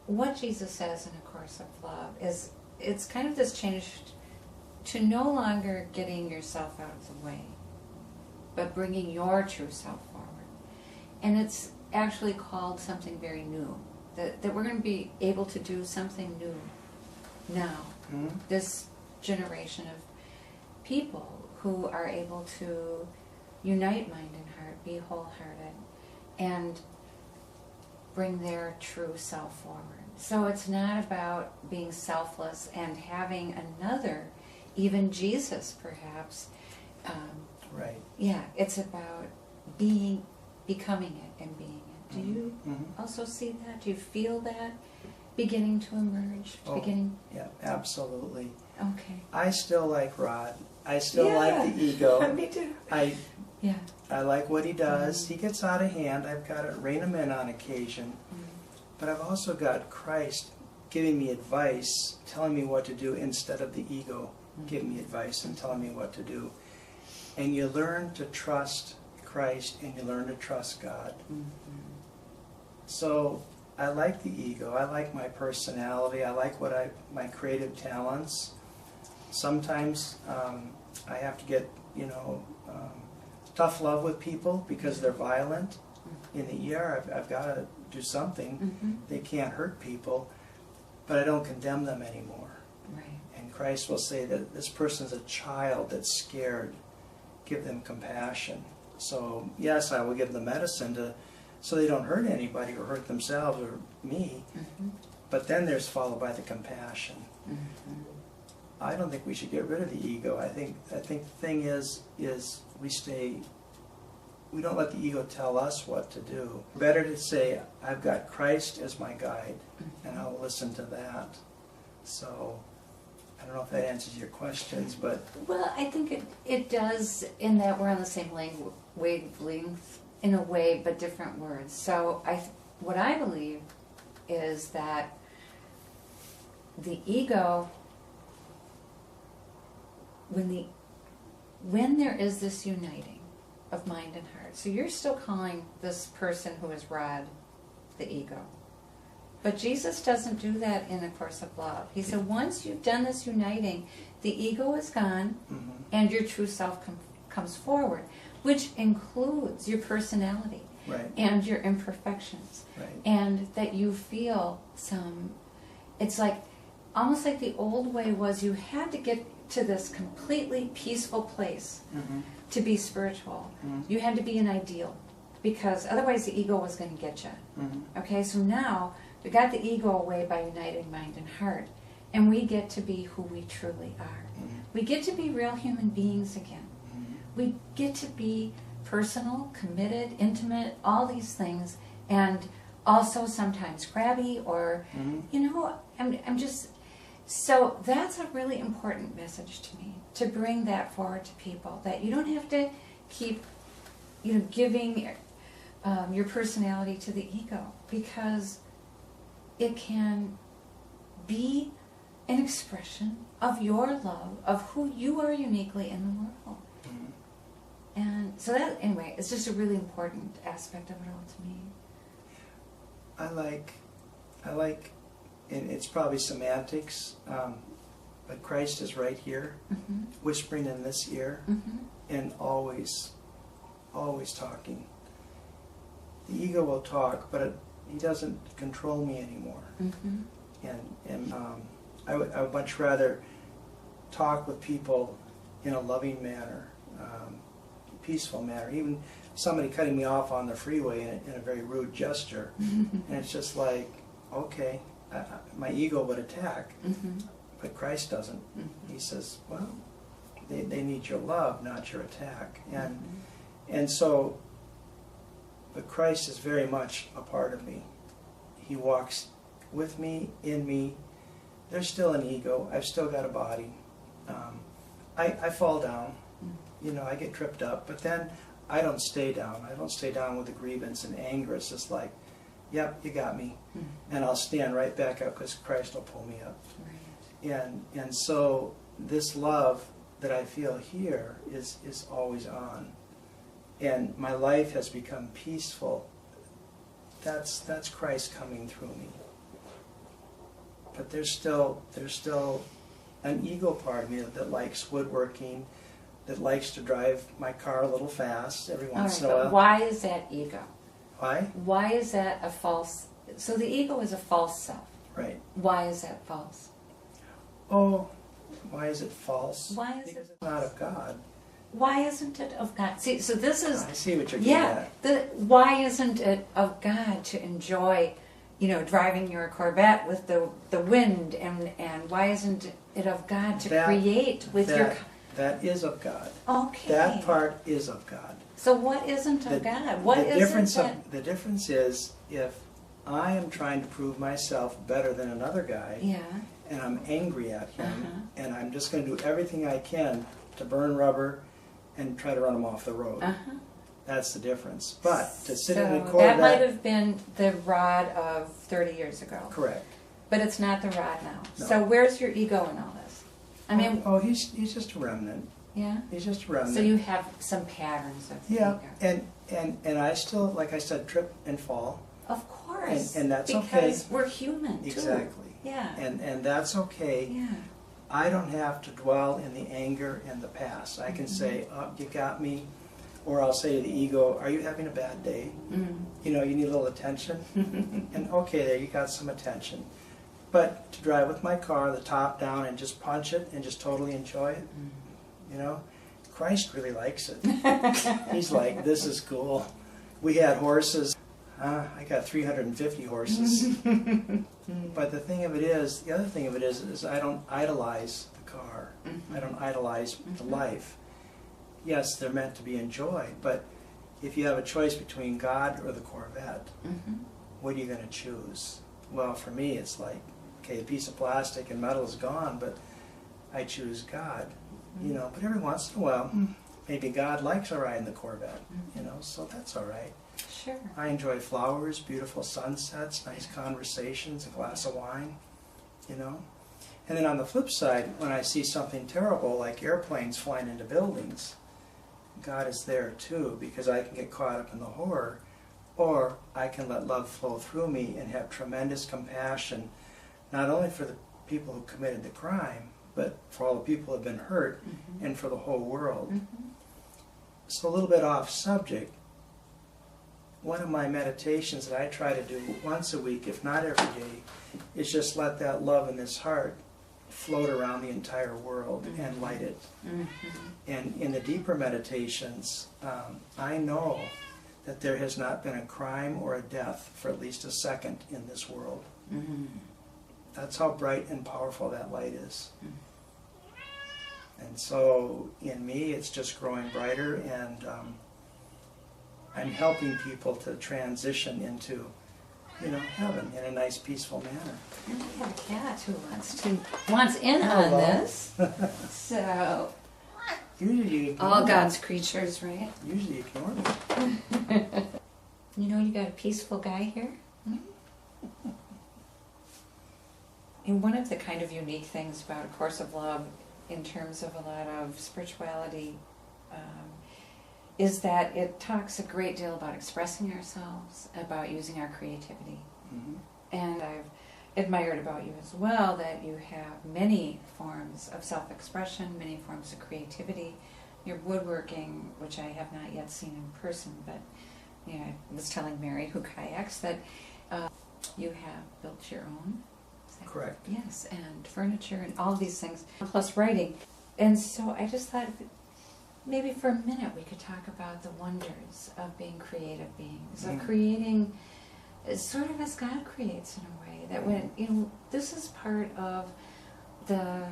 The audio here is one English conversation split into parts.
what Jesus says in A Course of Love is, it's kind of this change to no longer getting yourself out of the way, but bringing your true self forward. And it's actually called something very new, that we're going to be able to do something new now. Mm-hmm. This generation of people who are able to unite mind and heart, be wholehearted, and bring their true self forward. So it's not about being selfless and having another, even Jesus perhaps. Right. Yeah, it's about becoming it and being it. Do you also see that? Do you feel that beginning to emerge? Yeah, absolutely. Okay. I still like Rod. I still like the ego. Me too. I like what he does. He gets out of hand. I've got to rein him in on occasion. But I've also got Christ giving me advice, telling me what to do, instead of the ego giving me advice and telling me what to do. And you learn to trust Christ and you learn to trust God. So I like the ego. I like my personality. I like my creative talents. Sometimes I have to get, tough love with people because they're violent. In the ER, I've got to do something. They can't hurt people, but I don't condemn them anymore. Right. And Christ will say that this person's a child that's scared. Give them compassion. So yes, I will give them medicine so they don't hurt anybody or hurt themselves or me. But then there's followed by the compassion. I don't think we should get rid of the ego. I think the thing is we don't let the ego tell us what to do. Better to say, I've got Christ as my guide, and I'll listen to that. So, I don't know if that answers your questions, but... Well, I think it does, in that we're on the same wavelength, in a way, but different words. So, what I believe is that the ego, when there is this uniting of mind and heart, so you're still calling this person who is Rod the ego, but Jesus doesn't do that in A Course of Love. He said once you've done this uniting, the ego is gone and your true self comes forward, which includes your personality and your imperfections, and that you feel it's like almost like the old way was you had to get to this completely peaceful place to be spiritual. You had to be an ideal, because otherwise the ego was going to get you. Okay, so now we got the ego away by uniting mind and heart, and we get to be who we truly are. We get to be real human beings again. We get to be personal, committed, intimate, all these things, and also sometimes crabby or, I'm just... So that's a really important message to me, to bring that forward to people, that you don't have to keep, giving your personality to the ego, because it can be an expression of your love, of who you are uniquely in the world. And so that, anyway, it's just a really important aspect of it all to me. I like, and it's probably semantics, but Christ is right here, whispering in this ear, and always talking. The ego will talk, but he doesn't control me anymore. And I would much rather talk with people in a loving manner, peaceful manner. Even somebody cutting me off on the freeway in a very rude gesture, and it's just like, okay, my ego would attack, but Christ doesn't. He says, well, they need your love, not your attack. And so, but Christ is very much a part of me. He walks with me, in me. There's still an ego. I've still got a body. I fall down. I get tripped up, but then I don't stay down. I don't stay down with a grievance and anger. It's just like, yep, you got me. And I'll stand right back up because Christ will pull me up. And so this love that I feel here is always on. And my life has become peaceful. That's Christ coming through me. but there's still an ego part of me that likes woodworking, that likes to drive my car a little fast every once in a while. But why is that ego? Why? Why is that a false? So the ego is a false self. Right. Why is that false? Oh, why is it false? Why is because it it's not of God. Why isn't it of God? See, so this is I see what you're getting at. why isn't it of God to enjoy, driving your Corvette with the wind, and why isn't it of God to create with your? That is of God. Okay. That part is of God. So what isn't of God? What the is difference it that? The difference is if I am trying to prove myself better than another guy, Yeah. and I'm angry at him, and I'm just going to do everything I can to burn rubber and try to run him off the road. That's the difference. But to sit in a Corvette... That might have been the Rod of 30 years ago. Correct. But it's not the Rod now. No. So where's your ego in all this? I mean... Oh, he's just a remnant. Yeah? He's just a remnant. So you have some patterns of Yeah, ego. and I still, like I said, trip and fall. Of course. And that's okay. Because we're human, too. Exactly. Yeah. And that's okay. Yeah. I don't have to dwell in the anger and the past. I can say, oh, you got me. Or I'll say to the ego, are you having a bad day? You need a little attention. And okay, there, you got some attention. But to drive with my car, the top down, and just punch it and just totally enjoy it, Christ really likes it. He's like, this is cool. We had horses. I got 350 horses. But the other thing of it is I don't idolize the car. I don't idolize the life. Yes, they're meant to be enjoyed, but if you have a choice between God or the Corvette, what are you going to choose? Well, for me, it's like, okay, a piece of plastic and metal is gone, but I choose God. But every once in a while, maybe God likes a ride in the Corvette, so that's all right. Sure. I enjoy flowers, beautiful sunsets, nice conversations, a glass of wine, And then on the flip side, when I see something terrible like airplanes flying into buildings, God is there too, because I can get caught up in the horror, or I can let love flow through me and have tremendous compassion, not only for the people who committed the crime, but for all the people who have been hurt, and for the whole world. So a little bit off subject, one of my meditations that I try to do once a week, if not every day, is just let that love in this heart float around the entire world and light it. And in the deeper meditations, I know that there has not been a crime or a death for at least a second in this world. That's how bright and powerful that light is. And so in me, it's just growing brighter, and I'm helping people to transition into heaven in a nice, peaceful manner. And we have a cat who wants in on this. So Usually you ignore all me. God's creatures, right? Usually you ignore me. You got a peaceful guy here. And one of the kind of unique things about A Course of Love, in terms of a lot of spirituality, is that it talks a great deal about expressing ourselves, about using our creativity. And I've admired about you as well that you have many forms of self-expression, many forms of creativity. Your woodworking, which I have not yet seen in person, but I was telling Mary, who kayaks, that you have built your own. Correct. Yes, and furniture and all these things, plus writing. And so I just thought maybe for a minute we could talk about the wonders of being creative beings, of creating sort of as God creates in a way. That when, this is part of the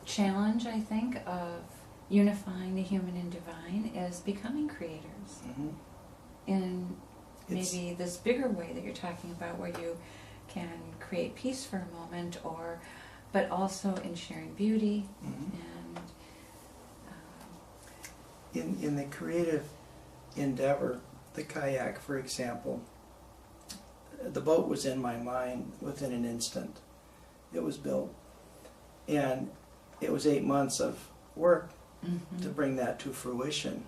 challenge, I think, of unifying the human and divine, is becoming creators. In maybe this bigger way that you're talking about, where you can create peace for a moment, but also in sharing beauty. And in the creative endeavor, the kayak, for example, the boat was in my mind within an instant. It was built, and it was 8 months of work to bring that to fruition.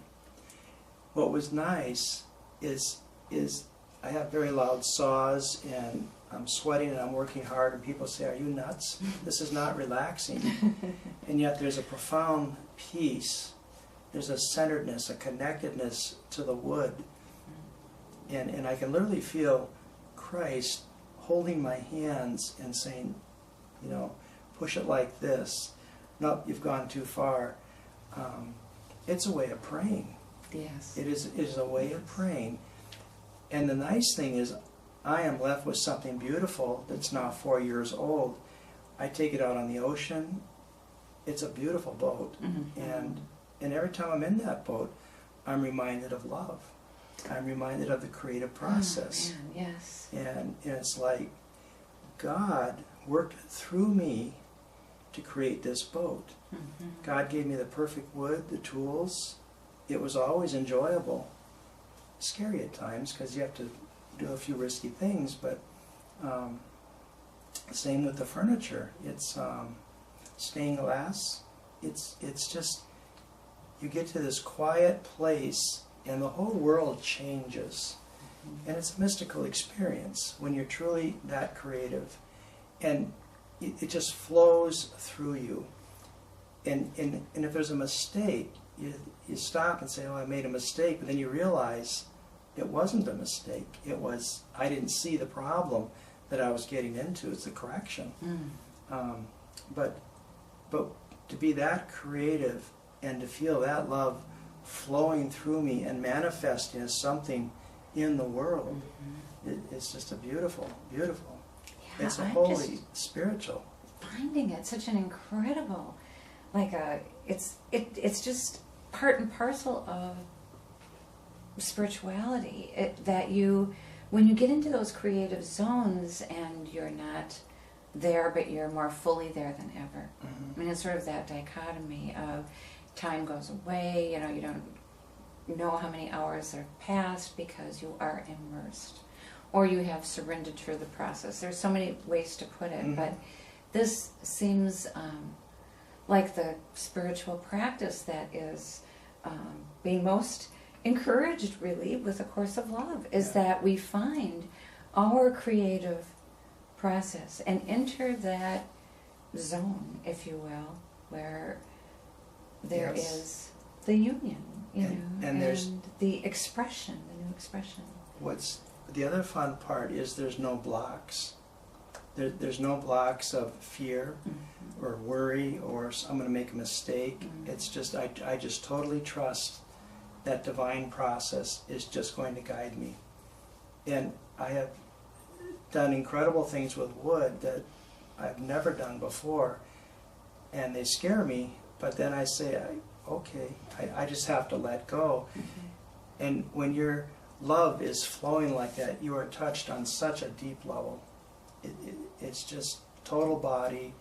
What was nice is I have very loud saws and I'm sweating and I'm working hard, and people say, "Are you nuts? This is not relaxing." And yet there's a profound peace. There's a centeredness, a connectedness to the wood. And I can literally feel Christ holding my hands and saying, you know, push it like this. No, you've gone too far. It's a way of praying. Yes. It is a way of praying. And the nice thing is, I am left with something beautiful that's now 4 years old. I take it out on the ocean. It's a beautiful boat. And every time I'm in that boat, I'm reminded of love. I'm reminded of the creative process. Oh, man, yes. And it's like God worked through me to create this boat. God gave me the perfect wood, the tools. It was always enjoyable. Scary at times because you have to do a few risky things, but same with the furniture. It's stained glass. It's just, you get to this quiet place and the whole world changes. And it's a mystical experience when you're truly that creative. And it just flows through you. And if there's a mistake, you stop and say, "Oh, I made a mistake," but then you realize it wasn't a mistake. It was, I didn't see the problem that I was getting into. It's the correction. But to be that creative and to feel that love flowing through me and manifesting as something in the world, it's just a beautiful, beautiful. Yeah, It's a I'm holy, just spiritual. finding it such an incredible, it's just part and parcel of spirituality. That when you get into those creative zones and you're not there, but you're more fully there than ever. I mean, it's sort of that dichotomy of time goes away, you don't know how many hours have passed because you are immersed. Or you have surrendered through the process. There's so many ways to put it, but this seems like the spiritual practice that is being most encouraged, really, with A Course of Love, is that we find our creative process and enter that zone, if you will, where there is the union, and there's the expression, the new expression. What's the other fun part is there's no blocks. There's no blocks of fear or worry or I'm going to make a mistake. It's just I just totally trust that divine process is just going to guide me. And I have done incredible things with wood that I've never done before, and they scare me, but then I say, okay, I just have to let go. And when your love is flowing like that, you are touched on such a deep level. It's just total body,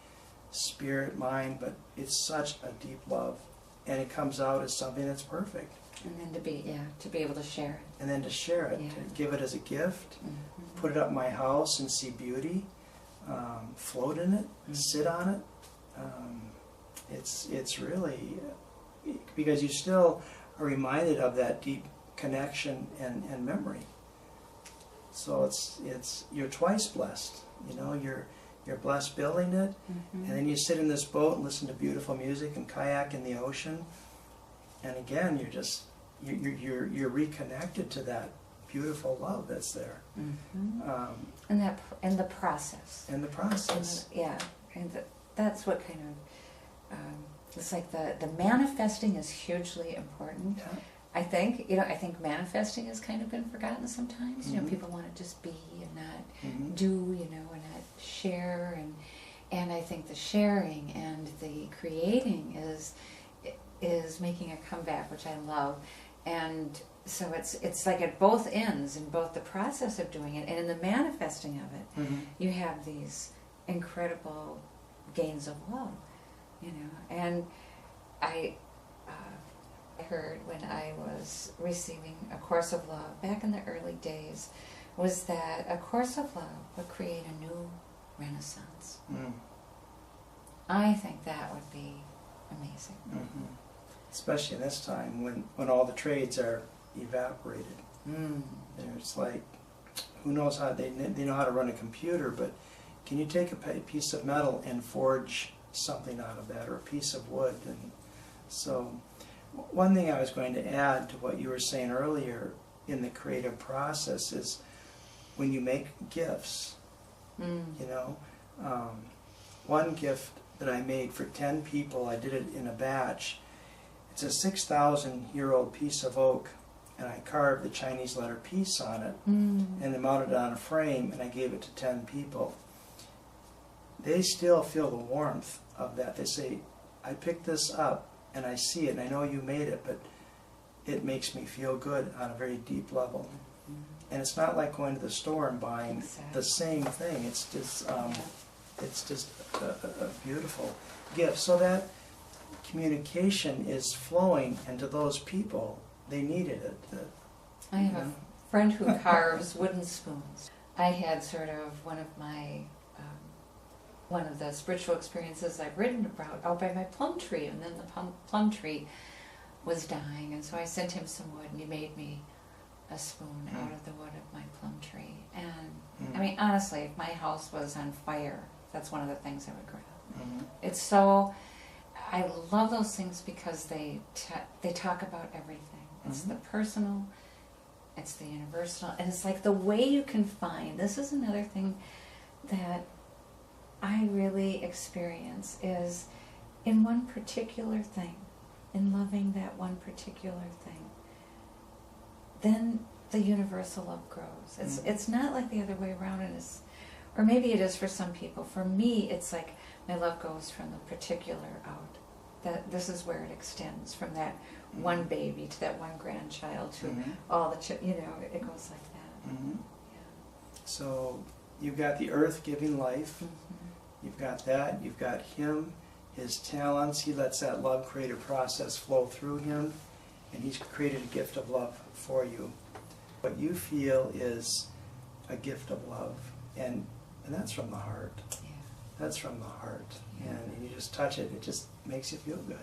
spirit, mind, but it's such a deep love. And it comes out as something that's perfect. And then to be able to share it. And then to share it, to give it as a gift, put it up in my house and see beauty, float in it, sit on it. It's really, because you still are reminded of that deep connection and memory. So it's you're twice blessed. You're blessed building it, and then you sit in this boat and listen to beautiful music and kayak in the ocean, and again you're reconnected to that beautiful love that's there. And the process. And the process. That's what kind of it's like the manifesting is hugely important. Yeah. I think manifesting has kind of been forgotten sometimes. People want to just be and not do, and not share, and I think the sharing and the creating is making a comeback, which I love. And so it's like at both ends, in both the process of doing it and in the manifesting of it, you have these incredible gains of love, and I heard when I was receiving A Course of Love back in the early days was that A Course of Love would create a new renaissance. I think that would be amazing. Especially in this time when all the trades are evaporated. There's like, who knows how they know how to run a computer, but can you take a piece of metal and forge something out of that, or a piece of wood? And so one thing I was going to add to what you were saying earlier in the creative process is when you make gifts, you know, one gift that I made for 10 people, I did it in a batch. It's a 6,000-year-old piece of oak, and I carved the Chinese letter peace on it, and I mounted it on a frame, and I gave it to 10 people. They still feel the warmth of that. They say, I picked this up, and I see it, and I know you made it, but it makes me feel good on a very deep level. And it's not like going to the store and buying the same thing. It's just a beautiful gift. So that communication is flowing, and to those people, they needed it. I have a friend who carves wooden spoons. I had sort of one of the spiritual experiences I've written about out by my plum tree, and then the plum tree was dying, and so I sent him some wood, and he made me a spoon out of the wood of my plum tree. And I mean, honestly, if my house was on fire, that's one of the things I would grab. It's so, I love those things because they talk about everything. It's the personal, it's the universal, and it's like the way you can find, this is another thing that I really experience, is in one particular thing, in loving that one particular thing, then the universal love grows. It's not like the other way around, and it's, or maybe it is for some people. For me, it's like my love goes from the particular out. That this is where it extends, from that one baby to that one grandchild to all the it goes like that. Yeah. So you've got the earth giving life. You've got that. You've got him, his talents. He lets that love creative process flow through him, and he's created a gift of love for you. What you feel is a gift of love, and that's from the heart. Yeah. That's from the heart. Yeah. And you just touch it, it just makes you feel good.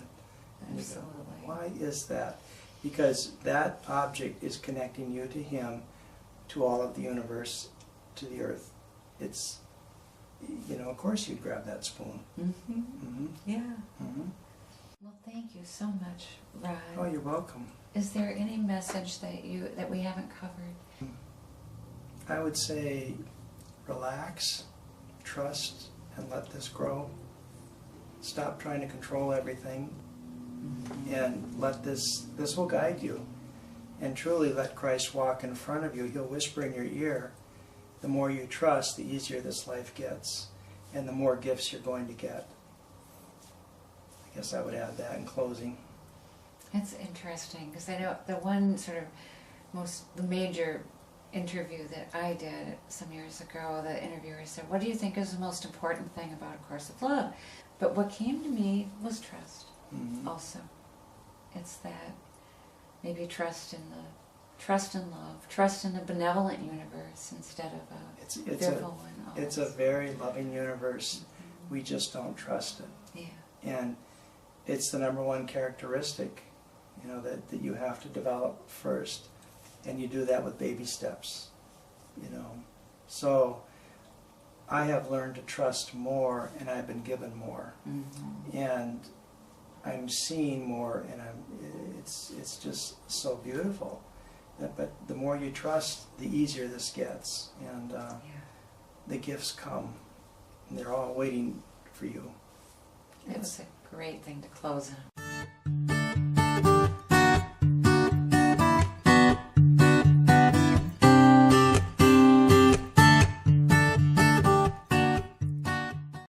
And Absolutely. you go, why is that? Because that object is connecting you to him, to all of the universe, to the earth. It's, of course you'd grab that spoon. Yeah. Well, thank you so much, Rod. Oh, you're welcome. Is there any message that we haven't covered? I would say relax, trust, and let this grow. Stop trying to control everything, and let this will guide you. And truly let Christ walk in front of you. He'll whisper in your ear. The more you trust, the easier this life gets, and the more gifts you're going to get. I guess I would add that in closing. That's interesting, because I know the one sort of the major interview that I did some years ago, the interviewer said, what do you think is the most important thing about A Course of Love? But what came to me was trust also. It's that maybe trust in love, trust in the benevolent universe instead of a fearful one. It's a very loving universe. We just don't trust it. Yeah. And it's the number one characteristic, that you have to develop first. And you do that with baby steps, So I have learned to trust more, and I've been given more. And I'm seeing more, and it's just so beautiful. But the more you trust, the easier this gets. And the gifts come, and they're all waiting for you. It was a great thing to close on.